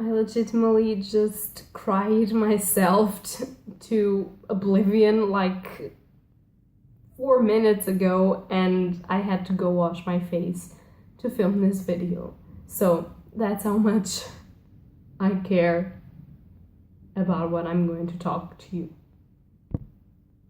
I legitimately just cried myself to oblivion like 4 minutes ago, and I had to go wash my face to film this video. So that's how much I care about what I'm going to talk to you.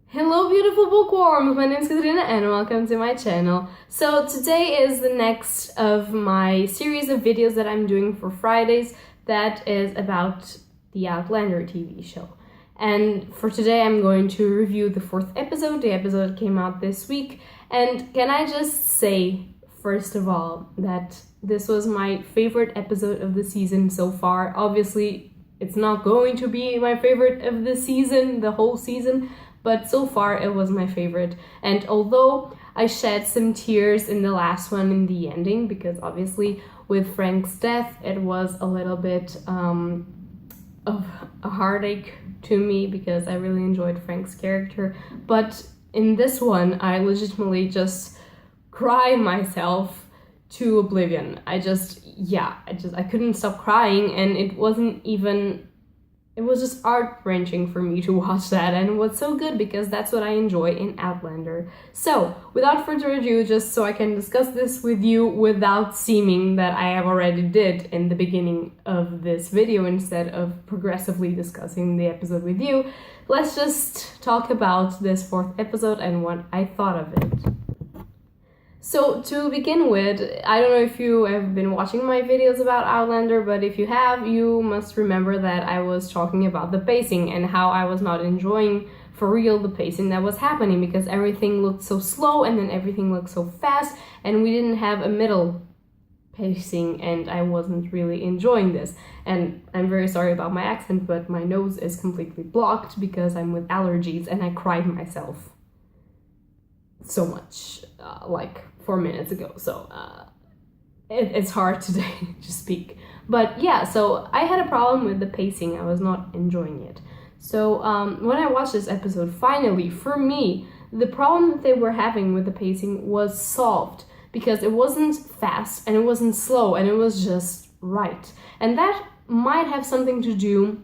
Hello beautiful bookworms, my name is Katarina and welcome to my channel. So today is the next of my series of videos that I'm doing for Fridays that is about the Outlander TV show. And for today I'm going to review the 4th episode. The episode came out this week, and can I just say, first of all, that this was my favorite episode of the season so far. Obviously, it's not going to be my favorite of the season, the whole season, but so far it was my favorite. And although I shed some tears in the last one in the ending, because obviously with Frank's death it was a little bit of a heartache to me because I really enjoyed Frank's character, but in this one I legitimately just cried myself to oblivion. I couldn't stop crying, and it was just heart-wrenching for me to watch that, and it was so good because that's what I enjoy in Outlander. So, without further ado, just so I can discuss this with you without seeming that I have already did in the beginning of this video instead of progressively discussing the episode with you, let's just talk about this 4th episode and what I thought of it. So to begin with, I don't know if you have been watching my videos about Outlander, but if you have, you must remember that I was talking about the pacing and how I was not enjoying for real the pacing that was happening because everything looked so slow and then everything looked so fast and we didn't have a middle pacing, and I wasn't really enjoying this. And I'm very sorry about my accent, but my nose is completely blocked because I'm with allergies and I cried myself so much like 4 minutes ago, so it's hard today to speak. But yeah, so I had a problem with the pacing. I was not enjoying it. So when I watched this episode, finally, for me, the problem that they were having with the pacing was solved because it wasn't fast and it wasn't slow and it was just right. And that might have something to do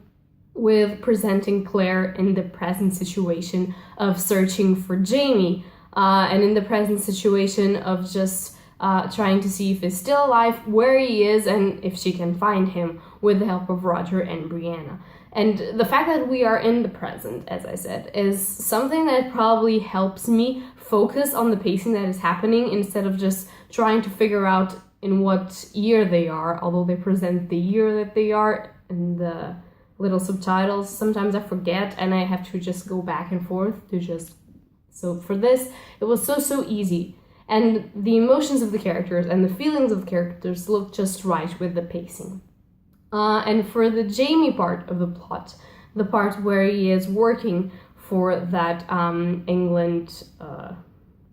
with presenting Claire in the present situation of searching for Jamie. And in the present situation of just trying to see if he's still alive, where he is, and if she can find him with the help of Roger and Brianna. And the fact that we are in the present, as I said, is something that probably helps me focus on the pacing that is happening instead of just trying to figure out in what year they are, although they present the year that they are in the little subtitles. Sometimes I forget and I have to just go back and forth to just... So for this, it was so easy. And the emotions of the characters and the feelings of the characters looked just right with the pacing. And for the Jamie part of the plot, the part where he is working for that England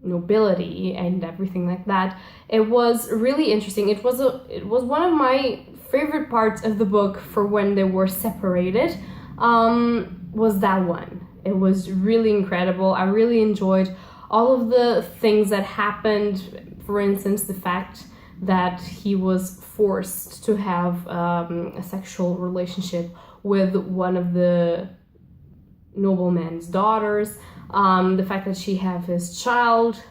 nobility and everything like that, it was really interesting. It was one of my favorite parts of the book for when they were separated, was that one. It was really incredible. I really enjoyed all of the things that happened. For instance, the fact that he was forced to have a sexual relationship with one of the nobleman's daughters, the fact that she had his child,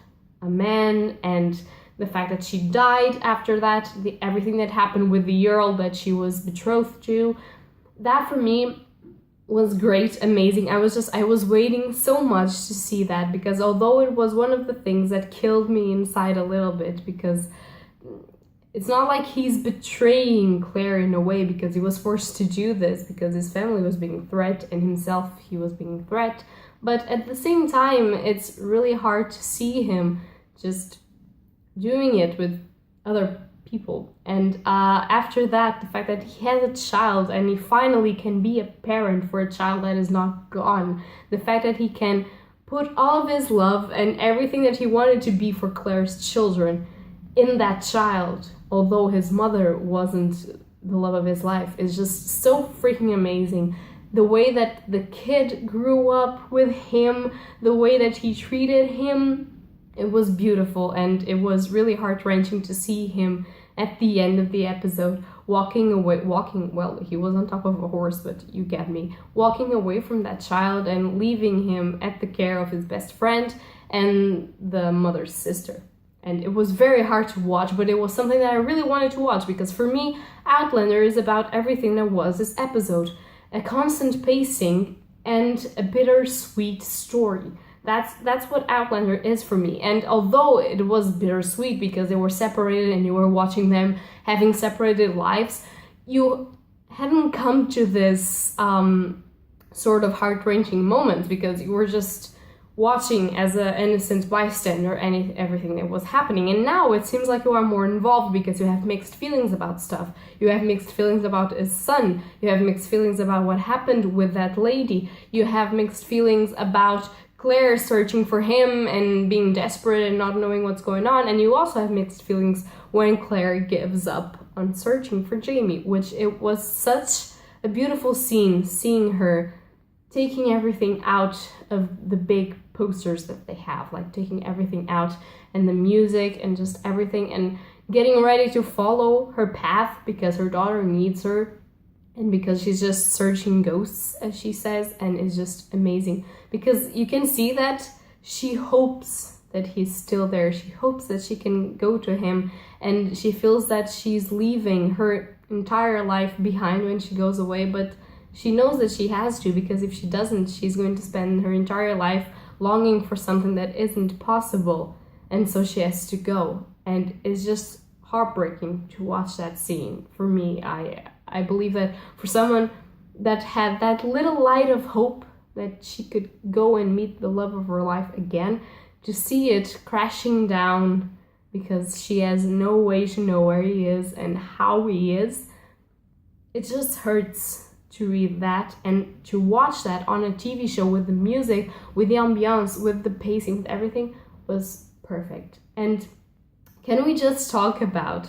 a man, and the fact that she died after that, everything that happened with the Earl that she was betrothed to. That for me was great, amazing. I was waiting so much to see that, because although it was one of the things that killed me inside a little bit, because it's not like he's betraying Claire in a way because he was forced to do this because his family was being threatened and himself, he was being threatened, but at the same time it's really hard to see him just doing it with other people. And after that, the fact that he has a child and he finally can be a parent for a child that is not gone, the fact that he can put all of his love and everything that he wanted to be for Claire's children in that child, although his mother wasn't the love of his life, is just so freaking amazing. The way that the kid grew up with him, the way that he treated him, it was beautiful, and it was really heart-wrenching to see him at the end of the episode he was on top of a horse, but you get me, walking away from that child and leaving him at the care of his best friend and the mother's sister. And it was very hard to watch, but it was something that I really wanted to watch, because for me, Outlander is about everything that was this episode. A constant pacing and a bittersweet story. That's what Outlander is for me. And although it was bittersweet because they were separated and you were watching them having separated lives, you hadn't come to this sort of heart-wrenching moment, because you were just watching as an innocent bystander everything that was happening. And now it seems like you are more involved, because you have mixed feelings about stuff. You have mixed feelings about his son. You have mixed feelings about what happened with that lady. You have mixed feelings about Claire searching for him and being desperate and not knowing what's going on. And you also have mixed feelings when Claire gives up on searching for Jamie, which it was such a beautiful scene, seeing her taking everything out of the big posters that they have, like taking everything out, and the music and just everything, and getting ready to follow her path because her daughter needs her, and because she's just searching ghosts, as she says, and it's just amazing because you can see that she hopes that he's still there. She hopes that she can go to him, and she feels that she's leaving her entire life behind when she goes away, but she knows that she has to, because if she doesn't, she's going to spend her entire life longing for something that isn't possible, and so she has to go. And it's just heartbreaking to watch that scene. For me, I believe that for someone that had that little light of hope that she could go and meet the love of her life again, to see it crashing down because she has no way to know where he is and how he is, it just hurts to read that and to watch that on a TV show with the music, with the ambiance, with the pacing, with everything was perfect. And can we just talk about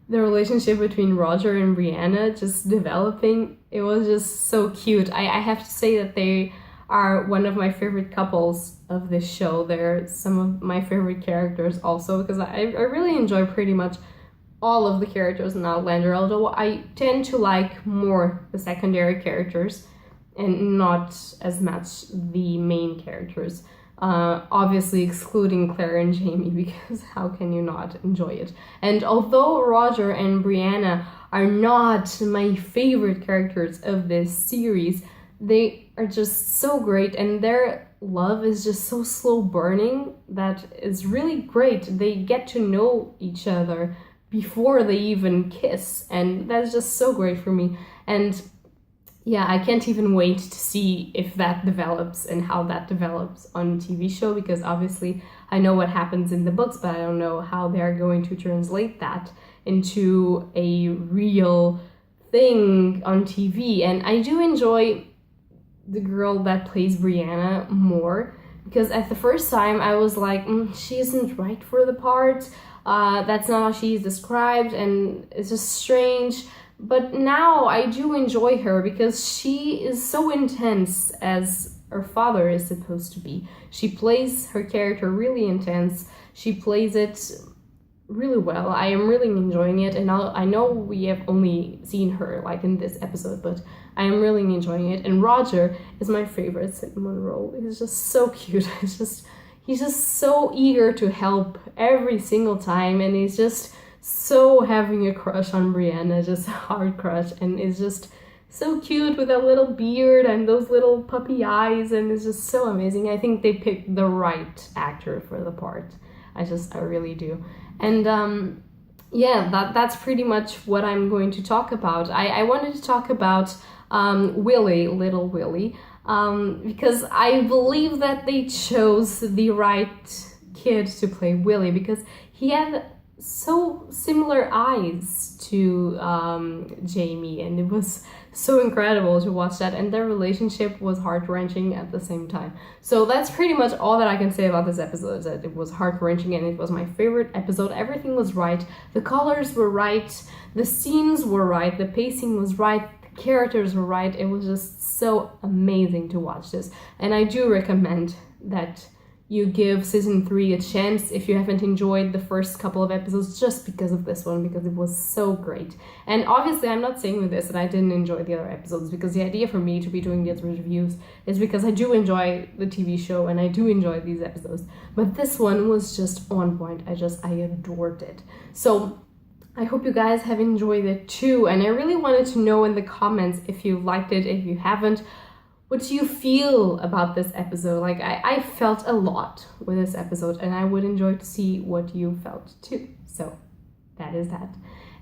the relationship between Roger and Brianna just developing? It was just so cute. I have to say that they are one of my favorite couples of this show. They're some of my favorite characters also, because I really enjoy pretty much all of the characters in Outlander, although I tend to like more the secondary characters and not as much the main characters. Obviously excluding Claire and Jamie, because how can you not enjoy it? And although Roger and Brianna are not my favorite characters of this series, they are just so great, and their love is just so slow burning that is really great. They get to know each other before they even kiss, and that's just so great for me. And yeah, I can't even wait to see if that develops and how that develops on TV show, because obviously I know what happens in the books, but I don't know how they're going to translate that into a real thing on TV. And I do enjoy the girl that plays Brianna more, because at the first time I was like, she isn't right for the part. That's not how she's described, and it's just strange. But now I do enjoy her because she is so intense as her father is supposed to be. She plays her character really intense. She plays it really well. I am really enjoying it, and I know we have only seen her like in this episode, but I am really enjoying it. And Roger is my favorite cinnamon roll. He's just so cute. He's just so eager to help every single time, and he's just so having a crush on Brianna, just a hard crush, and is just so cute with a little beard and those little puppy eyes, and it's just so amazing. I think they picked the right actor for the part. I really do. And yeah, that's pretty much what I'm going to talk about. I wanted to talk about Willie, little Willie, because I believe that they chose the right kid to play Willie, because he had so similar eyes to Jamie, and it was so incredible to watch that, and their relationship was heart-wrenching at the same time. So that's pretty much all that I can say about this episode, is that it was heart-wrenching and it was my favorite episode. Everything was right, the colors were right, the scenes were right, the pacing was right, the characters were right. It was just so amazing to watch this, and I do recommend that you give season 3 a chance if you haven't enjoyed the first couple of episodes, just because of this one, because it was so great. And obviously I'm not saying with this that I didn't enjoy the other episodes, because the idea for me to be doing these reviews is because I do enjoy the TV show and I do enjoy these episodes. But this one was just on point. I adored it. So I hope you guys have enjoyed it too, and I really wanted to know in the comments if you liked it, if you haven't. What do you feel about this episode? Like, I felt a lot with this episode, and I would enjoy to see what you felt too. So that is that.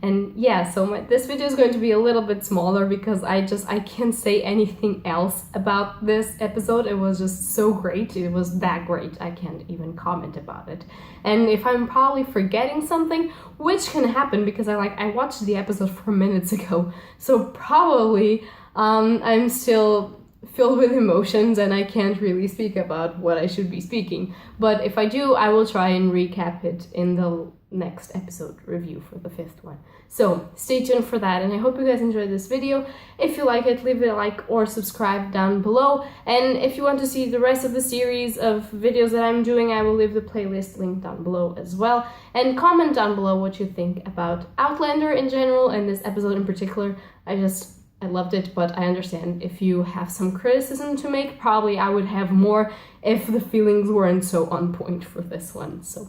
And yeah, so this video is going to be a little bit smaller because I can't say anything else about this episode. It was just so great. It was that great. I can't even comment about it. And if I'm probably forgetting something, which can happen because I watched the episode 4 minutes ago, so probably I'm still filled with emotions and I can't really speak about what I should be speaking. But if I do, I will try and recap it in the next episode review for the 5th one. So stay tuned for that, and I hope you guys enjoyed this video. If you like it, leave it a like or subscribe down below. And if you want to see the rest of the series of videos that I'm doing, I will leave the playlist link down below as well. And comment down below what you think about Outlander in general and this episode in particular. I loved it, but I understand if you have some criticism to make. Probably I would have more if the feelings weren't so on point for this one. So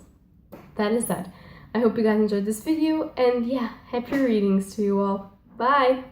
that is that. I hope you guys enjoyed this video, and yeah, happy readings to you all. Bye!